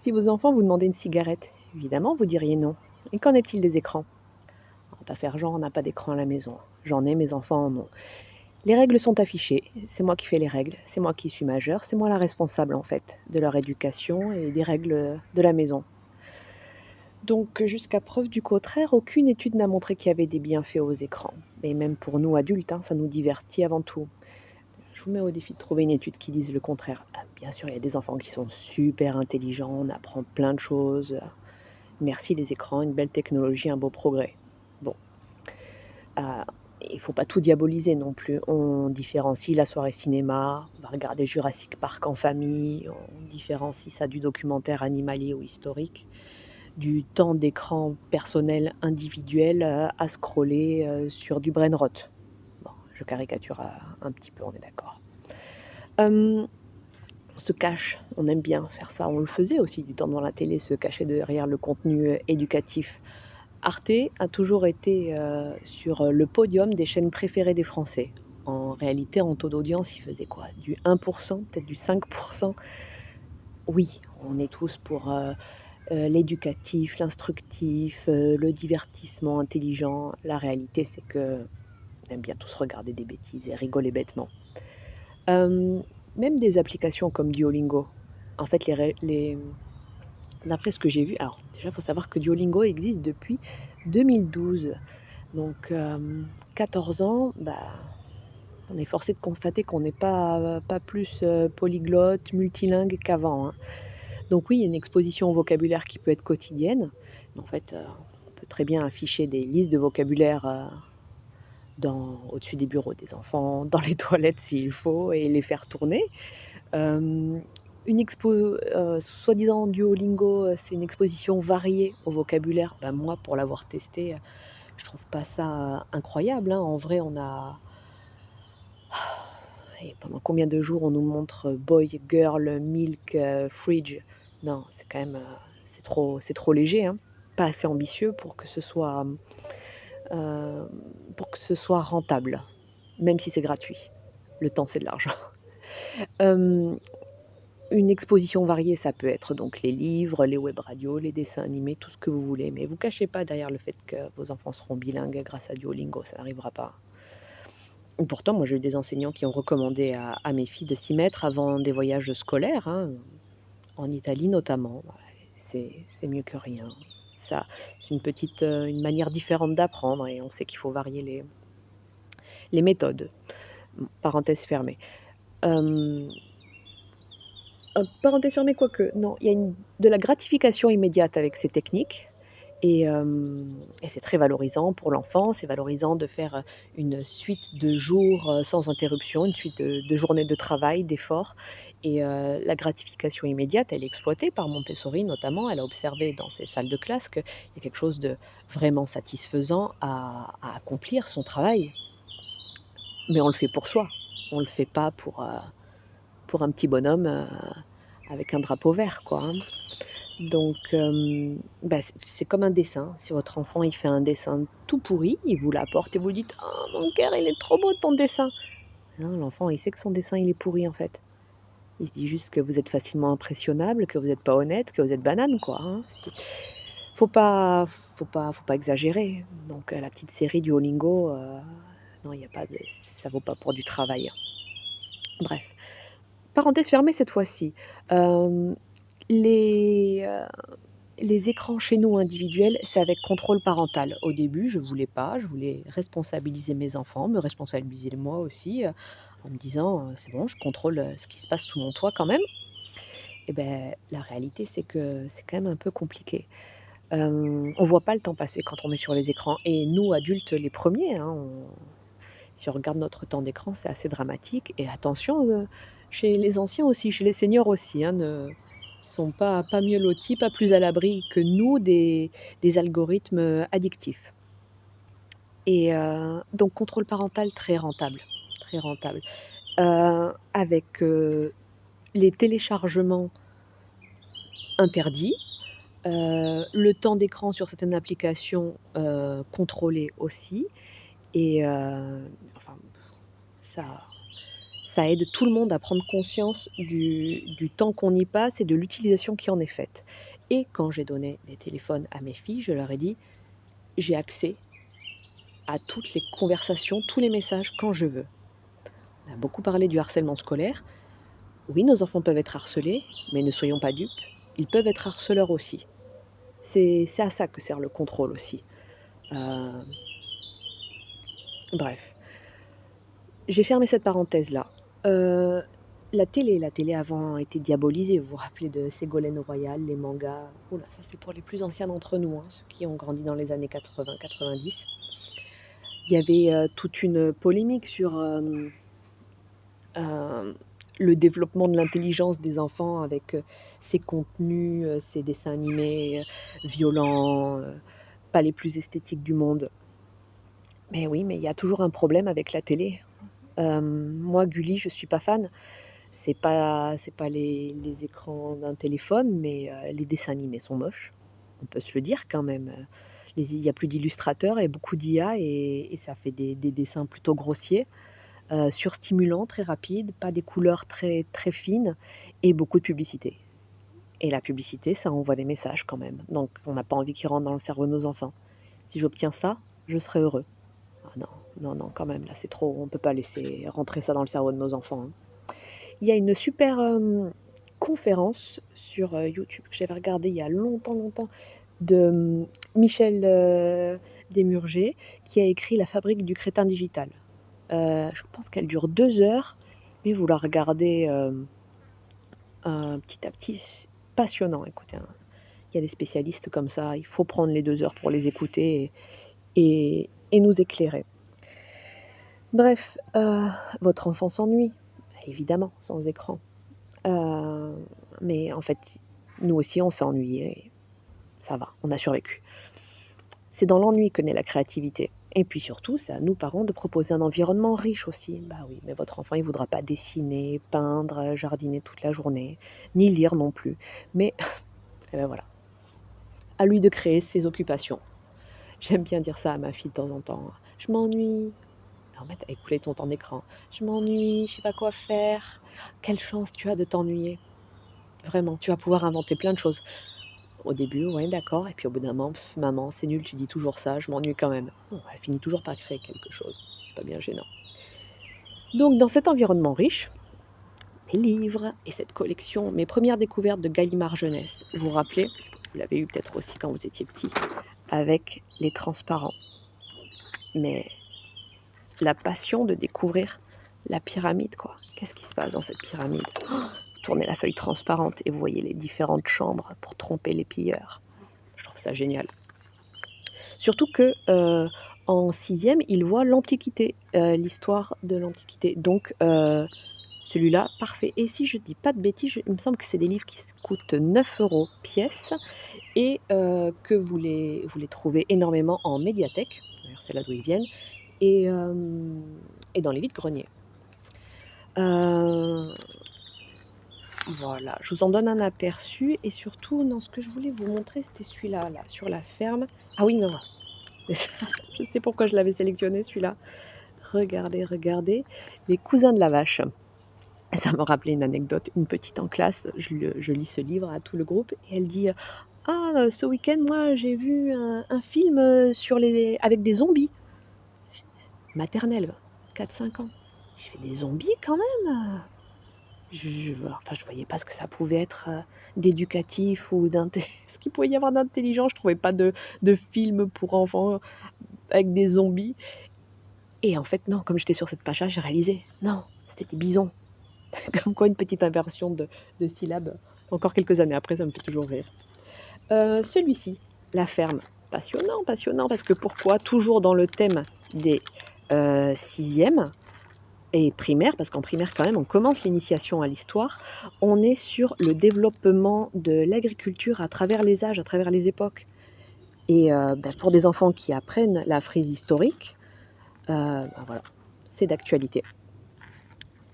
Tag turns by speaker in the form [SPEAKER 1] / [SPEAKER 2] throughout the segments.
[SPEAKER 1] Si vos enfants vous demandaient une cigarette, évidemment, vous diriez non. Et qu'en est-il des écrans? On va pas faire genre, on n'a pas d'écran à la maison. J'en ai, mes enfants en ont. Les règles sont affichées, c'est moi qui fais les règles, c'est moi qui suis majeure, c'est moi la responsable en fait de leur éducation et des règles de la maison. Donc jusqu'à preuve du contraire, aucune étude n'a montré qu'il y avait des bienfaits aux écrans. Et même pour nous adultes, hein, ça nous divertit avant tout. Je vous mets au défi de trouver une étude qui dise le contraire. Ah, bien sûr, il y a des enfants qui sont super intelligents, on apprend plein de choses. Merci les écrans, une belle technologie, un beau progrès. Bon, ah, il faut pas tout diaboliser non plus. On différencie la soirée cinéma, on va regarder Jurassic Park en famille, on différencie ça du documentaire animalier ou historique, du temps d'écran personnel individuel, à scroller, sur du brainrot. Bon, je caricature, un petit peu, on est d'accord. Hem, on se cache, on aime bien faire ça. On le faisait aussi du temps devant la télé, se cacher derrière le contenu, éducatif. Arte a toujours été, sur, le podium des chaînes préférées des Français. En réalité, en taux d'audience, il faisait quoi? Du 1, peut-être du 5. Oui, on est tous pour, l'éducatif, l'instructif, le divertissement intelligent. La réalité, c'est qu'on aime bien tous regarder des bêtises et rigoler bêtement. Hem, même des applications comme Duolingo, en fait, d'après ce que j'ai vu, alors déjà, il faut savoir que Duolingo existe depuis 2012. Donc 14 ans, bah, on est forcé de constater qu'on n'est pas plus, polyglotte, multilingue qu'avant, hein. Donc oui, il y a une exposition au vocabulaire qui peut être quotidienne. Mais en fait, on peut très bien afficher des listes de vocabulaire, au-dessus des bureaux des enfants, dans les toilettes s'il faut et les faire tourner. Hem, une expo, soi-disant Duolingo, c'est une exposition variée au vocabulaire. Bah, moi, pour l'avoir testé, je trouve pas ça, incroyable, hein. En vrai, on a et pendant combien de jours on nous montre, boy, girl, milk, fridge. Non, c'est quand même, c'est trop léger, hein. Pas assez ambitieux pour que ce soit rentable, même si c'est gratuit. Le temps, c'est de l'argent. Hem, une exposition variée, ça peut être donc les livres, les web radios, les dessins animés, tout ce que vous voulez, mais vous cachez pas derrière le fait que vos enfants seront bilingues grâce à Duolingo, ça n'arrivera pas. Pourtant, moi, j'ai eu des enseignants qui ont recommandé à mes filles de s'y mettre avant des voyages scolaires, hein, en Italie notamment. Ouais, c'est mieux que rien. Ça, c'est une manière différente d'apprendre et on sait qu'il faut varier les méthodes. Parenthèse fermée. Hem, parenthèse fermée quoique, non, il y a de la gratification immédiate avec ces techniques et c'est très valorisant pour l'enfant. C'est valorisant de faire, une suite de jours, sans interruption, une suite de journées de travail, d'efforts et la gratification immédiate, elle est exploitée par Montessori notamment. Elle a observé dans ses salles de classe qu'il y a quelque chose de vraiment satisfaisant à accomplir son travail, mais on le fait pour soi. On le fait pas pour un petit bonhomme, avec un drapeau vert quoi, hein. Donc bah, c'est comme un dessin. Si votre enfant, il fait un dessin tout pourri, il vous l'apporte et vous dites: «Oh mon cœur, il est trop beau ton dessin». Non, l'enfant, il sait que son dessin, il est pourri, en fait. Il se dit juste que vous êtes facilement impressionnable, que vous êtes pas honnête, que vous êtes banane, quoi, hein. Faut pas faut pas exagérer. Donc la petite série Duolingo, non, il y a pas de ça vaut pas pour du travail. Bref, parenthèse fermée cette fois-ci. Hem, les, Les écrans chez nous individuels, c'est avec contrôle parental. Au début, je voulais pas, je voulais responsabiliser mes enfants, me responsabiliser moi aussi, en me disant, «C'est bon, je contrôle, ce qui se passe sous mon toit quand même» et beh, la réalité, c'est que c'est quand même un peu compliqué. On voit pas le temps passer quand on est sur les écrans et nous, adultes, les premiers, hein, si on regarde notre temps d'écran, c'est assez dramatique et attention, chez les anciens aussi, chez les seniors aussi, hein, ne ils sont pas mieux lotis, pas plus à l'abri que nous des algorithmes, addictifs et donc contrôle parental très rentable, très rentable. Avec, les téléchargements interdits, le temps d'écran sur certaines applications, contrôlé aussi et enfin ça Ça aide tout le monde à prendre conscience du temps qu'on y passe et de l'utilisation qui en est faite. Et quand j'ai donné des téléphones à mes filles, je leur ai dit: «J'ai accès à toutes les conversations, tous les messages quand je veux». On a beaucoup parlé du harcèlement scolaire. Oui, nos enfants peuvent être harcelés, mais ne soyons pas dupes, ils peuvent être harceleurs aussi. C'est à ça que sert le contrôle aussi. Heu, bref, j'ai fermé cette parenthèse-là. Heu, la télé avant était diabolisée. Vous vous rappelez de Ségolène Royal, les mangas? Ouh là, ça c'est pour les plus anciens d'entre nous, hein, ceux qui ont grandi dans les années 80-90. Il y avait, toute une polémique sur, hem, le développement de l'intelligence des enfants avec, ces contenus, ces dessins animés, violents, pas les plus esthétiques du monde. Mais oui, mais il y a toujours un problème avec la télé. Moi, Gulli, je suis pas fan. C'est pas les écrans d'un téléphone, mais les dessins animés sont moches. On peut se le dire quand même, il y a plus d'illustrateurs et beaucoup d'IA et ça fait des dessins plutôt grossiers, surstimulants, très rapides, pas des couleurs très très fines et beaucoup de publicité. Et la publicité, ça envoie des messages quand même, donc on n'a pas envie qu'ils rentrent dans le cerveau de nos enfants. Si j'obtiens ça, je serai heureux. Ah non, non, non, quand même, là, c'est trop, on peut pas laisser rentrer ça dans le cerveau de nos enfants, hein. Il y a une super, conférence sur, YouTube que j'avais regardée il y a longtemps, longtemps de, Michel, Desmurger qui a écrit La fabrique du crétin digital. Je pense qu'elle dure 2 heures, mais vous la regardez, petit à petit, c'est passionnant, écoutez, hein. Il y a des spécialistes comme ça, il faut prendre les 2 heures pour les écouter et nous éclairer. Bref, votre enfant s'ennuie, évidemment, sans écran. Heu, mais en fait, nous aussi on s'est ennuyés, ça va, on a survécu. C'est dans l'ennui que naît la créativité et puis surtout, c'est à nous parents de proposer un environnement riche aussi. Bah oui, mais votre enfant, il voudra pas dessiner, peindre, jardiner toute la journée, ni lire non plus. Mais et bah, voilà, à lui de créer ses occupations. J'aime bien dire ça à ma fille de temps en temps: «Je m'ennuie». En fait, écouler ton temps d'écran. «Je m'ennuie, je sais pas quoi faire». Quelle chance tu as de t'ennuyer, vraiment, tu vas pouvoir inventer plein de choses. Au début, ouais, d'accord, et puis au bout d'un moment: Maman, c'est nul, tu dis toujours ça, je m'ennuie quand même». Bon, elle finit toujours par créer quelque chose, c'est pas bien gênant. Donc dans cet environnement riche, mes livres et cette collection, mes premières découvertes de Gallimard Jeunesse, vous vous rappelez? Vous l'avez eu peut-être aussi quand vous étiez petit, avec les transparents. Mais la passion de découvrir la pyramide, quoi. Qu'est-ce qui se passe dans cette pyramide? Vous tournez la feuille transparente et vous voyez les différentes chambres pour tromper les pilleurs. Je trouve ça génial. Surtout que, en sixième, il voit l'Antiquité, l'histoire de l'Antiquité. Donc, celui-là, parfait. Et si je dis pas de bêtises, il me semble que c'est des livres qui coûtent 9 € pièce et que vous les trouvez énormément en médiathèque, d'ailleurs c'est là d'où ils viennent, et dans les vides-greniers. Heu, voilà, je vous en donne un aperçu et surtout, non, ce que je voulais vous montrer, c'était celui-là, là, sur la ferme. Ah oui, non, je sais pourquoi je l'avais sélectionné celui-là. Regardez, regardez, Les cousins de la vache. Ça me rappelait une anecdote, une petite en classe, je lis ce livre à tout le groupe et elle dit, «Ah, ce week-end, moi, j'ai vu un film, sur les avec des zombies». Maternelle, 4-5 ans. Je fais: «Des zombies quand même?» Je voyais pas ce que ça pouvait être, d'éducatif ou ce qu'il pouvait y avoir d'intelligent. Je trouvais pas de film pour enfants avec des zombies et en fait non, comme j'étais sur cette page-là, j'ai réalisé, non, c'était des bisons. Comme quoi une petite inversion de syllabes, encore quelques années après, ça me fait toujours rire. Celui-ci, La ferme, passionnant, passionnant parce que pourquoi? Toujours dans le thème des, 6 et primaire, parce qu'en primaire quand même on commence l'initiation à l'histoire. On est sur le développement de l'agriculture à travers les âges, à travers les époques et pour des enfants qui apprennent la frise historique, voilà, c'est d'actualité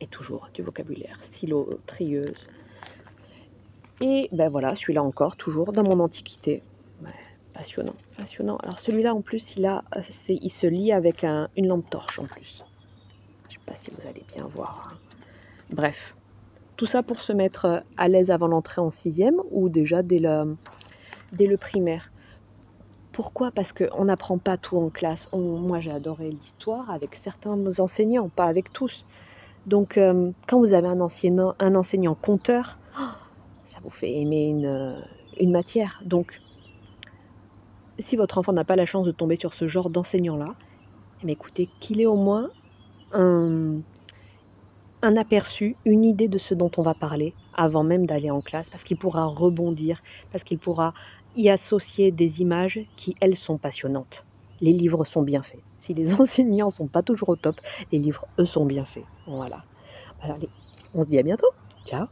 [SPEAKER 1] et toujours du vocabulaire, stylo, trieuse et voilà, celui-là encore, toujours dans mon antiquité. Ouais, passionnant, passionnant. Alors celui-là en plus, il se lit avec une lampe torche en plus. Je sais pas si vous allez bien voir, hein. Bref, tout ça pour se mettre à l'aise avant l'entrée en sixième ou déjà dès le primaire. Pourquoi? Parce qu'on n'apprend pas tout en classe. Moi, j'ai adoré l'histoire avec certains enseignants, pas avec tous. Donc, quand vous avez un enseignant conteur, ça vous fait aimer une matière. Donc, si votre enfant n'a pas la chance de tomber sur ce genre d'enseignant-là, eh bien, écoutez, qu'il ait au moins un, un aperçu, une idée de ce dont on va parler avant même d'aller en classe, parce qu'il pourra rebondir, parce qu'il pourra y associer des images qui, elles, sont passionnantes. Les livres sont bien faits. Si les enseignants sont pas toujours au top, les livres, eux, sont bien faits. Voilà. Alors, allez, on se dit à bientôt. Ciao.